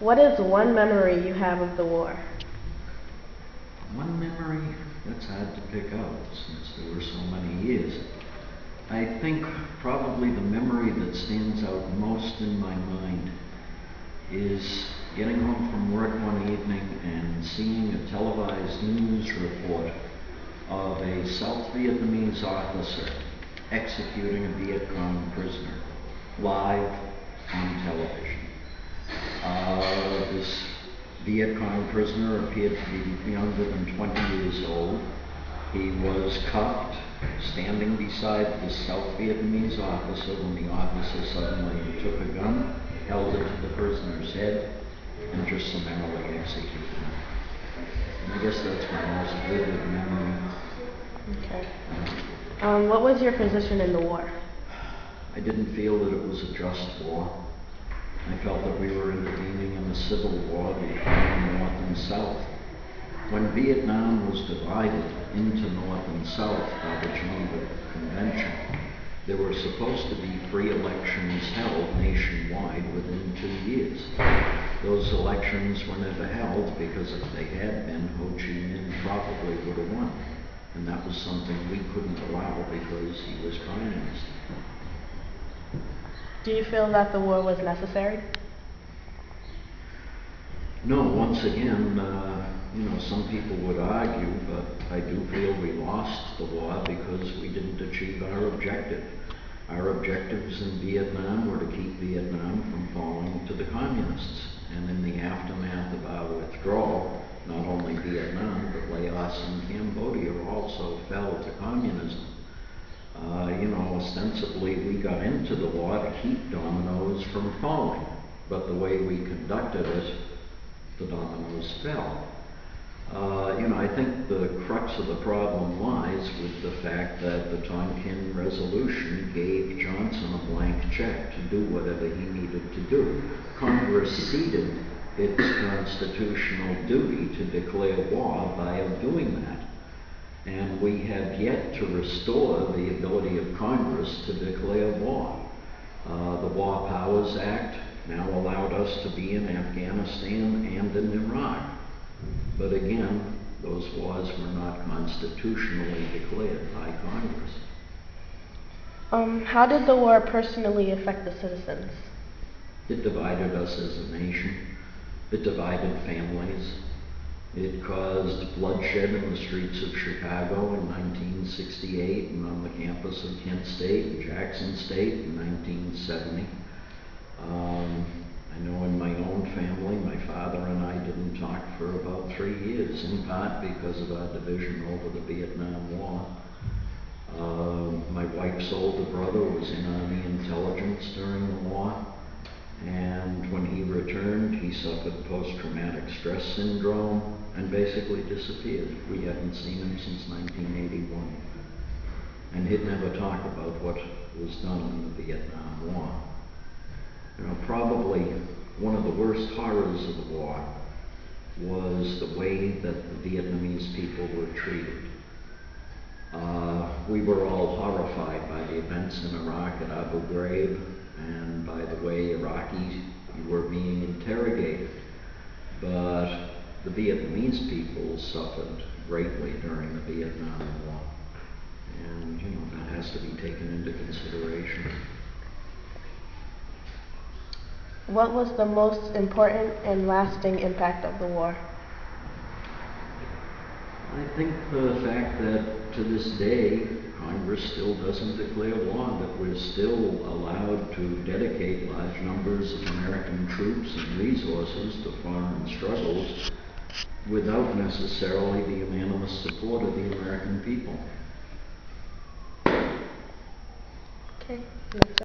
What is one memory you have of the war? One memory, that's hard to pick out since there were so many years. I think probably the memory that stands out most in my mind is getting home from work one evening and seeing a televised news report of a South Vietnamese officer executing a Viet Cong prisoner live on television. This Viet Cong prisoner appeared to be younger than 20 years old. He was cuffed, standing beside the South Vietnamese officer when the officer suddenly took a gun, held it to the prisoner's head, and just summarily executed him. And I guess that's my most vivid memory. Okay. What was your position in the war? I didn't feel that it was a just war. I felt that we were intervening in a civil war between North and South. When Vietnam was divided into North and South by the Geneva Convention, there were supposed to be free elections held nationwide within 2 years. Those elections were never held because if they had been, Ho Chi Minh probably would have won. And that was something we couldn't allow because he was Prime Minister. Do you feel that the war was necessary? No, once again, some people would argue, but I do feel we lost the war because we didn't achieve our objective. Our objectives in Vietnam were to keep Vietnam from falling to the communists. And in the aftermath of our withdrawal, not only Vietnam, but Laos and Cambodia also fell to communism. Ostensibly we got into the war to keep dominoes from falling, but the way we conducted it, the dominoes fell. I think the crux of the problem lies with the fact that the Tonkin Resolution gave Johnson a blank check to do whatever he needed to do. Congress ceded its constitutional duty to declare war by doing that. And we have yet to restore the ability of Congress to declare war. The War Powers Act now allowed us to be in Afghanistan and in Iraq. But again, those wars were not constitutionally declared by Congress. How did the war personally affect the citizens? It divided us as a nation. It divided families. It caused bloodshed in the streets of Chicago in 1968 and on the campus of Kent State and Jackson State in 1970. I know in my own family, my father and I didn't talk for about 3 years, in part because of our division over the Vietnam War. My wife's older brother was in Army intelligence during the war. And when he returned, he suffered post-traumatic stress syndrome and basically disappeared. We hadn't seen him since 1981. And he'd never talk about what was done in the Vietnam War. Probably one of the worst horrors of the war was the way that the Vietnamese people were treated. We were all horrified by the events in Iraq at Abu Ghraib and by the way Iraqis were being interrogated. But the Vietnamese people suffered greatly during the Vietnam War. And, that has to be taken into consideration. What was the most important and lasting impact of the war? I think the fact that to this day, Congress still doesn't declare war, that we're still allowed to dedicate large numbers of American troops and resources to foreign struggles without necessarily the unanimous support of the American people. Okay.